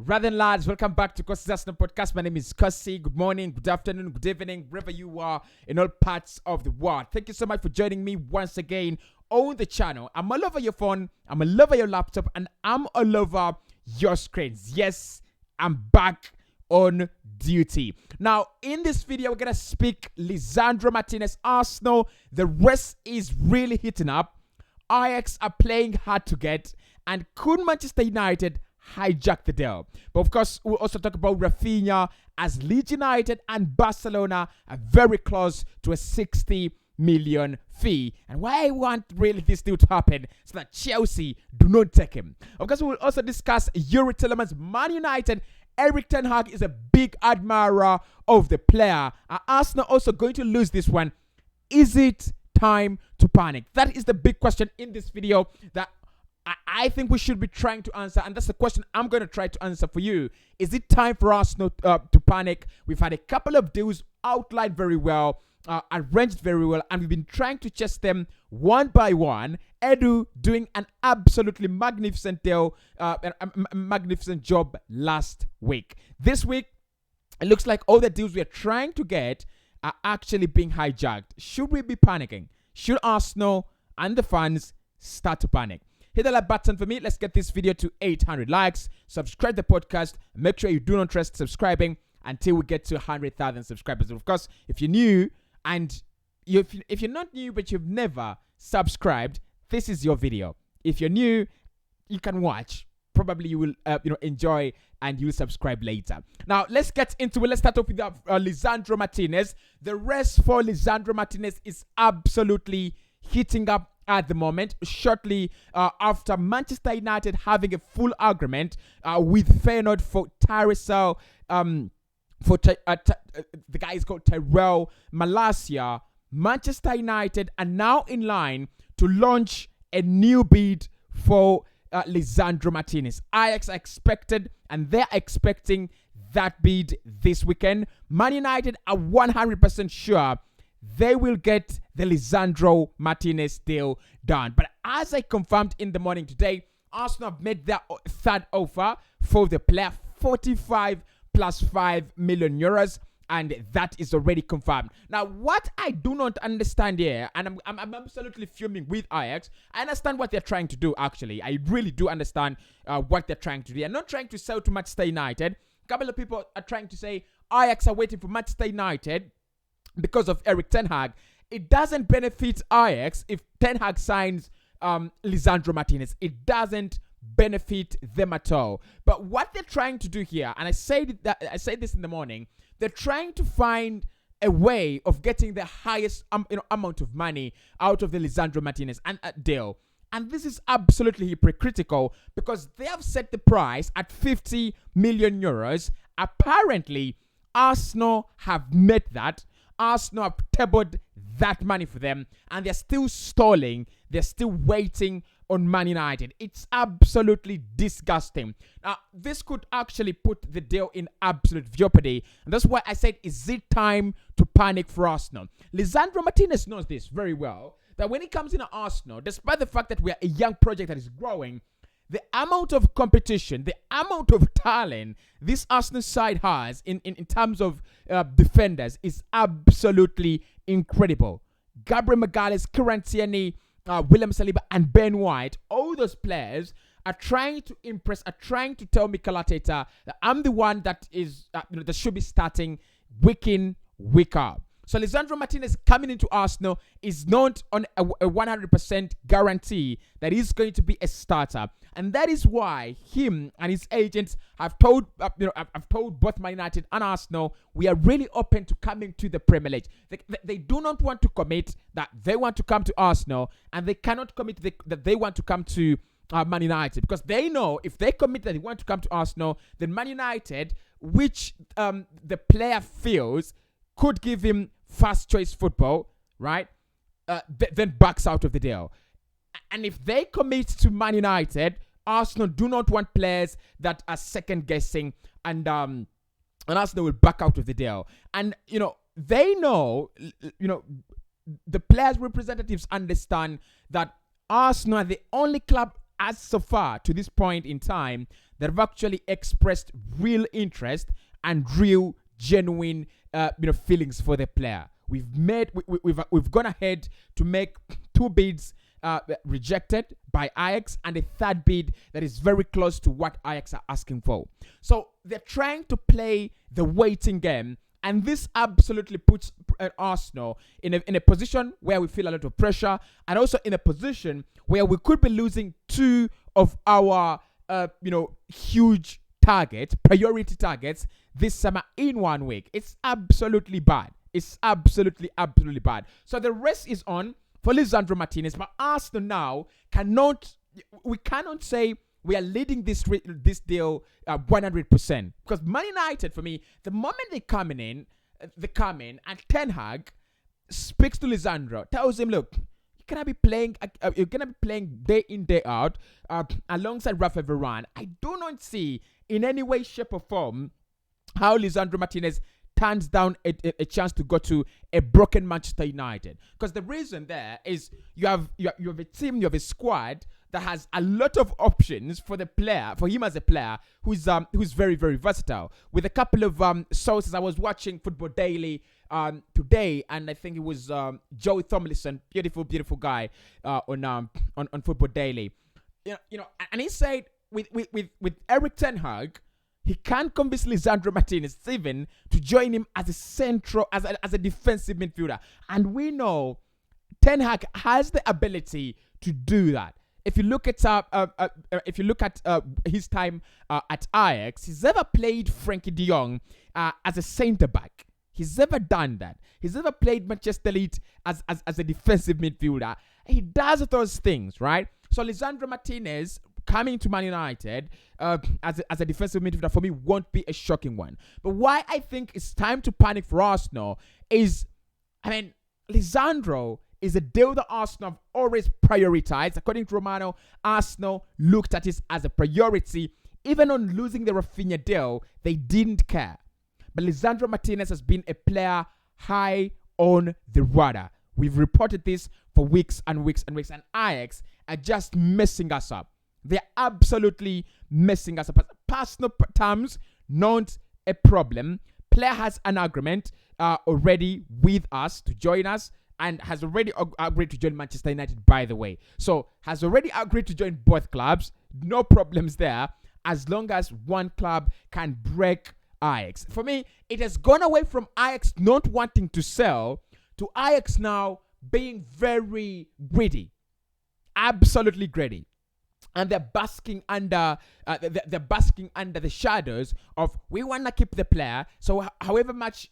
Rather than lads, welcome back to Cossy's Arsenal podcast. My name is Cossy. Good morning, good afternoon, good evening, wherever you are in all parts of the world. Thank you so much for joining me once again on the channel. I'm all over your phone, I'm all over your laptop, and I'm all over your screens. Yes, I'm back on duty. Now, in this video, we're going to speak Lisandro Martinez, Arsenal. The rest is really heating up. Ajax are playing hard to get. And could Manchester United hijack the deal? But of course, we'll also talk about Raphinha, as Leeds United and Barcelona are very close to a 60 million fee. And why I want really this deal to happen so that Chelsea do not take him. Of course, we'll also discuss Yuri Tillemans, Man United. Erik ten Hag is a big admirer of the player. Are Arsenal also going to lose this one? Is it time to panic? That is the big question in this video that I think we should be trying to answer, and that's the question I'm going to try to answer for you. Is it time for Arsenal to panic? We've had a couple of deals outlined very well, arranged very well, and we've been trying to chase them one by one. Edu doing an absolutely magnificent deal, a magnificent job last week. This week, it looks like all the deals we are trying to get are actually being hijacked. Should we be panicking? Should Arsenal and the fans start to panic? Hit the like button for me. Let's get this video to 800 likes. Subscribe to the podcast. Make sure you do not rest subscribing until we get to 100,000 subscribers. And of course, if you're new and if you're not new but you've never subscribed, this is your video. If you're new, you can watch. Probably you will enjoy and you'll subscribe later. Now, let's get into it. Let's start off with Lisandro Martinez. The rest for Lisandro Martinez is absolutely heating up at the moment, shortly after Manchester United having a full agreement with Feyenoord for Tyrell, the guy is called Tyrell Malacia. Manchester United are now in line to launch a new bid for Lisandro Martinez. Ajax are expected, and they're expecting that bid this weekend. Man United are 100% sure they will get the Lisandro Martinez deal done. But as I confirmed in the morning today, Arsenal have made their third offer for the player, 45 plus 5 million euros. And that is already confirmed. Now, what I do not understand here, and I'm absolutely fuming with Ajax. I understand what they're trying to do, actually. I really do understand what they're trying to do. They're not trying to sell to Manchester United. A couple of people are trying to say Ajax are waiting for Manchester United because of Erik ten Hag. It doesn't benefit Ajax if ten Hag signs Lisandro Martinez. It doesn't benefit them at all. But what they're trying to do here, and I said this in the morning, they're trying to find a way of getting the highest amount of money out of the Lisandro Martinez deal. And this is absolutely hypocritical because they have set the price at 50 million euros. Apparently, Arsenal have met that. Arsenal have tabled that money for them, and they're still stalling. They're still waiting on Man United. It's absolutely disgusting. Now, this could actually put the deal in absolute jeopardy, and that's why I said, is it time to panic for Arsenal? Lisandro Martinez knows this very well, that when he comes in at Arsenal, despite the fact that we are a young project that is growing, the amount of competition, the amount of talent this Arsenal side has in terms of defenders is absolutely incredible. Gabriel Magalhaes, Kieran Tierney, William Saliba, and Ben White, all those players are trying to impress, are trying to tell Mikel Arteta that I'm the one that is, that should be starting week in, week out. So Lisandro Martinez coming into Arsenal is not on a 100% guarantee that he's going to be a starter. And that is why him and his agents have told, I've told both Man United and Arsenal, we are really open to coming to the Premier League. They do not want to commit that they want to come to Arsenal, and they cannot commit that they want to come to Man United, because they know if they commit that they want to come to Arsenal, then Man United, which the player feels could give him fast choice football, right? Then backs out of the deal. And if they commit to Man United, Arsenal do not want players that are second guessing, and Arsenal will back out of the deal. And they know, the players' representatives understand that Arsenal are the only club as so far to this point in time, that have actually expressed real interest and real genuine feelings for the player. We've gone ahead to make 2 bids rejected by Ajax, and a 3rd bid that is very close to what Ajax are asking for. So they're trying to play the waiting game, and this absolutely puts Arsenal in a position where we feel a lot of pressure, and also in a position where we could be losing 2 of our huge targets, priority targets this summer in 1 week. It's absolutely bad. It's absolutely bad. So the rest is on for Lisandro Martinez, but Arsenal now cannot say we are leading this deal 100%, because Man United, for me, the moment they come in and Ten Hag speaks to Lisandro, tells him, look, you're gonna be playing day in, day out alongside Raphinha Varane. I do not see in any way, shape or form how Lisandro Martinez turns down a chance to go to a broken Manchester United. Because the reason there is you have a team, you have a squad that has a lot of options for the player, for him as a player who's very, very versatile. With a couple of sources, I was watching Football Daily today, and I think it was Joey Tomlinson, beautiful guy on Football Daily. And he said with Eric Ten Hag, he can't convince Lisandro Martinez even to join him as a defensive midfielder. And we know Ten Hag has the ability to do that. If you look at his time at Ajax, he's ever played Frankie de Jong as a centre back. He's ever done that. He's ever played Manchester United as a defensive midfielder. He does those things, right? So Lisandro Martinez coming to Man United as a defensive midfielder, for me, won't be a shocking one. But why I think it's time to panic for Arsenal is, Lisandro is a deal that Arsenal have always prioritized. According to Romano, Arsenal looked at it as a priority. Even on losing the Raphinha deal, they didn't care. But Lisandro Martinez has been a player high on the radar. We've reported this for weeks and weeks and weeks, and Ajax are just messing us up. They're absolutely messing us up. Personal terms, not a problem. Player has an agreement already with us to join us, and has already agreed to join Manchester United, by the way. So has already agreed to join both clubs. No problems there, as long as one club can break Ajax. For me, it has gone away from Ajax not wanting to sell to Ajax now being very greedy. Absolutely greedy. And they're basking under the shadows of, we want to keep the player, so however much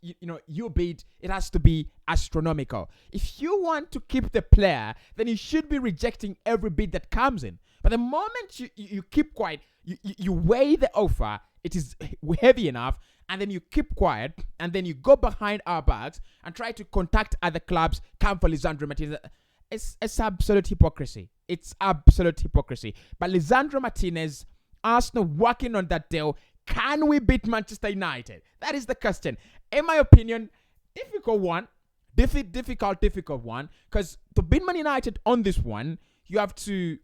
you bid, it has to be astronomical. If you want to keep the player, then you should be rejecting every bid that comes in. But the moment you keep quiet, you weigh the offer, it is heavy enough, and then you keep quiet, and then you go behind our backs and try to contact other clubs, come for Lisandro Martinez. It's absolute hypocrisy. It's absolute hypocrisy. But Lisandro Martinez, Arsenal working on that deal. Can we beat Manchester United? That is the question. In my opinion, difficult one. Difficult one. Because to beat Man United on this one, you have to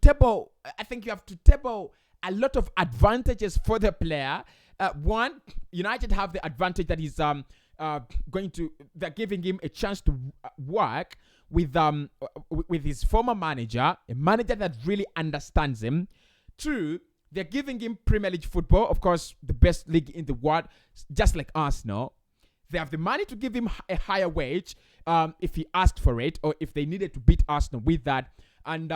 table. I think you have to table a lot of advantages for the player. One, United have the advantage that he's they're giving him a chance to work with his former manager, a manager that really understands him. Two, they're giving him Premier League football, of course, the best league in the world, just like Arsenal. They have the money to give him a higher wage if he asked for it, or if they needed to beat Arsenal with that. And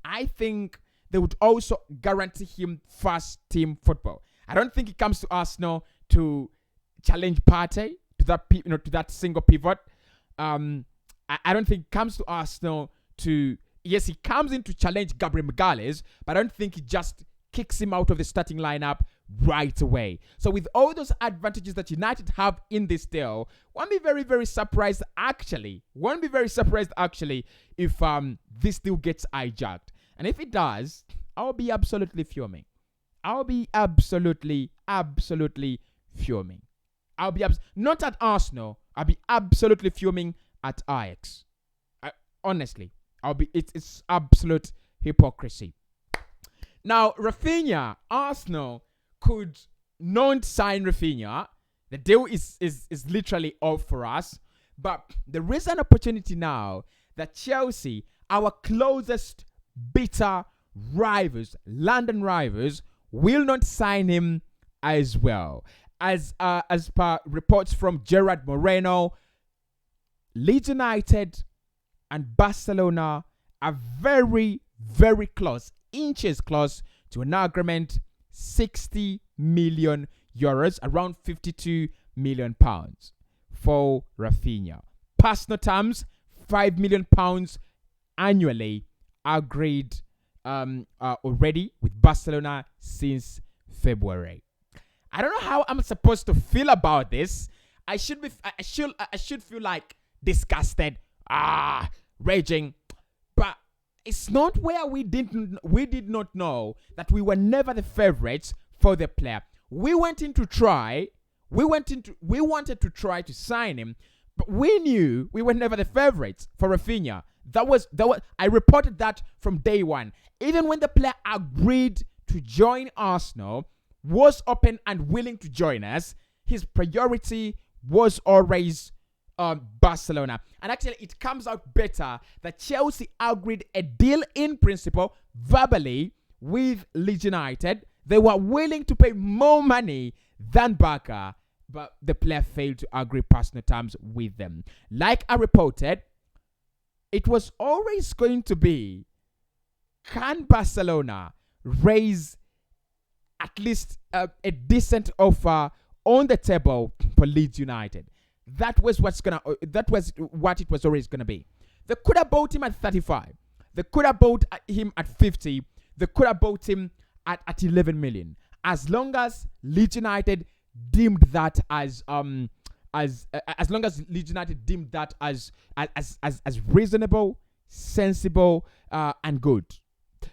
I think they would also guarantee him first team football. I don't think he comes to Arsenal to challenge Partey, to that single pivot. I don't think he comes to Arsenal to... Yes, he comes in to challenge Gabriel Magalhaes, but I don't think he just kicks him out of the starting lineup right away. So with all those advantages that United have in this deal, won't be very, very surprised actually. Won't be very surprised actually if this deal gets hijacked. And if it does, I'll be absolutely fuming. I'll be absolutely fuming. I'll be not at Arsenal. I'll be absolutely fuming at Ajax. Honestly, it's absolute hypocrisy. Now, Raphinha, Arsenal could not sign Raphinha. The deal is literally off for us. But there is an opportunity now that Chelsea, our closest bitter rivals, London rivals, will not sign him as well. As per reports from Gerard Moreno, Leeds United and Barcelona are very, very close, inches close to an agreement, 60 million euros, around 52 million pounds for Raphinha. Personal terms, 5 million pounds annually agreed already with Barcelona since February. I don't know how I'm supposed to feel about this. I should feel like disgusted, raging, but it's not where we did not know that we were never the favorites for the player. We wanted to try to try to sign him, but we knew we were never the favorites for Raphinha. That was I reported that from day one. Even when the player agreed to join Arsenal, was open and willing to join us, his priority was always Barcelona. And actually, it comes out better that Chelsea agreed a deal in principle, verbally, with Leeds United. They were willing to pay more money than Barca, but the player failed to agree personal terms with them. Like I reported, it was always going to be, can Barcelona raise at least a decent offer on the table for Leeds United? That was what it was always gonna be. They could have bought him at 35. They could have bought him at 50. They could have bought him at 11 million. As long as Leeds United deemed that as long as Leeds United deemed that as reasonable, sensible, and good.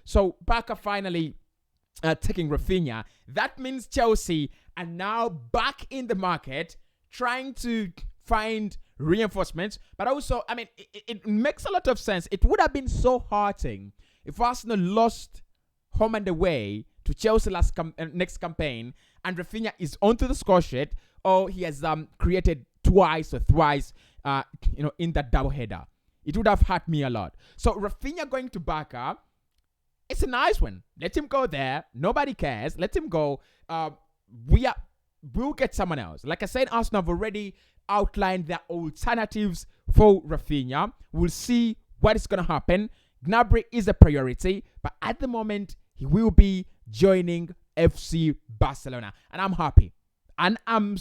So Barca finally taking Raphinha. That means Chelsea are now back in the market, trying to find reinforcements. But also, I mean, it makes a lot of sense. It would have been so heartening if Arsenal lost home and away to Chelsea next campaign, and Raphinha is onto the score sheet, or he has created twice or thrice, in that double header. It would have hurt me a lot. So Raphinha going to Barca, it's a nice one. Let him go there. Nobody cares. Let him go. We'll get someone else. Like I said, Arsenal have already outlined their alternatives for Raphinha. We'll see what is going to happen. Gnabry is a priority, but at the moment, he will be joining FC Barcelona, and I'm happy. And I'm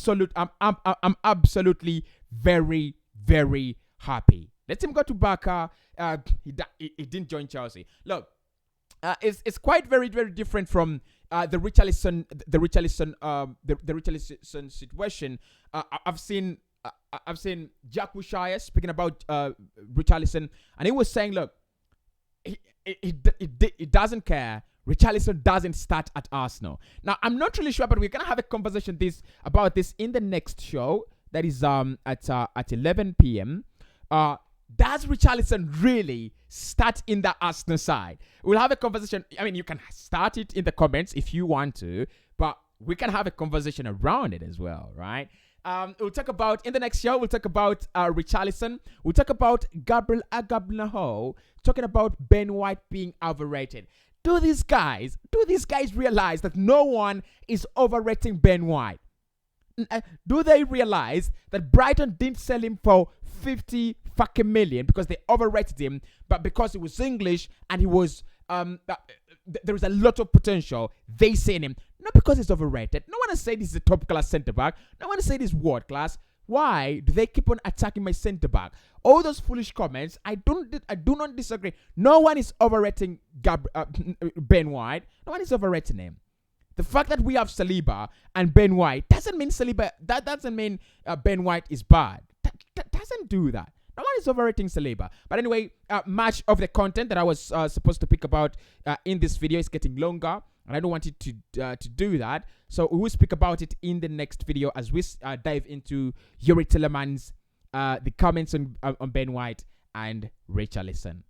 absolutely very, very happy. Let him go to Barca. He didn't join Chelsea. Look, it's quite very, very different from the Richarlison situation. I've seen Jack Wilshere speaking about Richarlison, and he was saying, look, he doesn't care. Richarlison doesn't start at Arsenal. Now, I'm not really sure, but we're gonna have a conversation about this in the next show. That is at 11 p.m. Does Richarlison really start in the Arsenal side? We'll have a conversation. I mean, you can start it in the comments if you want to, but we can have a conversation around it as well, right? We'll talk about, in the next show, we'll talk about Richarlison. We'll talk about Gabriel Agabnaho, talking about Ben White being overrated. Do these guys realize that no one is overrating Ben White? Do they realize that Brighton didn't sell him for 50 fucking million because they overrated him, but because he was English and he was there is a lot of potential, they sent him, not because he's overrated. No one has said he's a top class centre back. No one has said he's world class. Why do they keep on attacking my centre back? All those foolish comments, I do not disagree. No one is overrating Ben White. No one is overrating him. The fact that we have Saliba and Ben White doesn't mean Ben White is bad. That doesn't do that. No one is overrating Saliba. But anyway, much of the content that I was supposed to pick about in this video is getting longer, and I don't want it to do that. So we will speak about it in the next video as we dive into Yuri Tillemans, the comments on Ben White and Richarlison.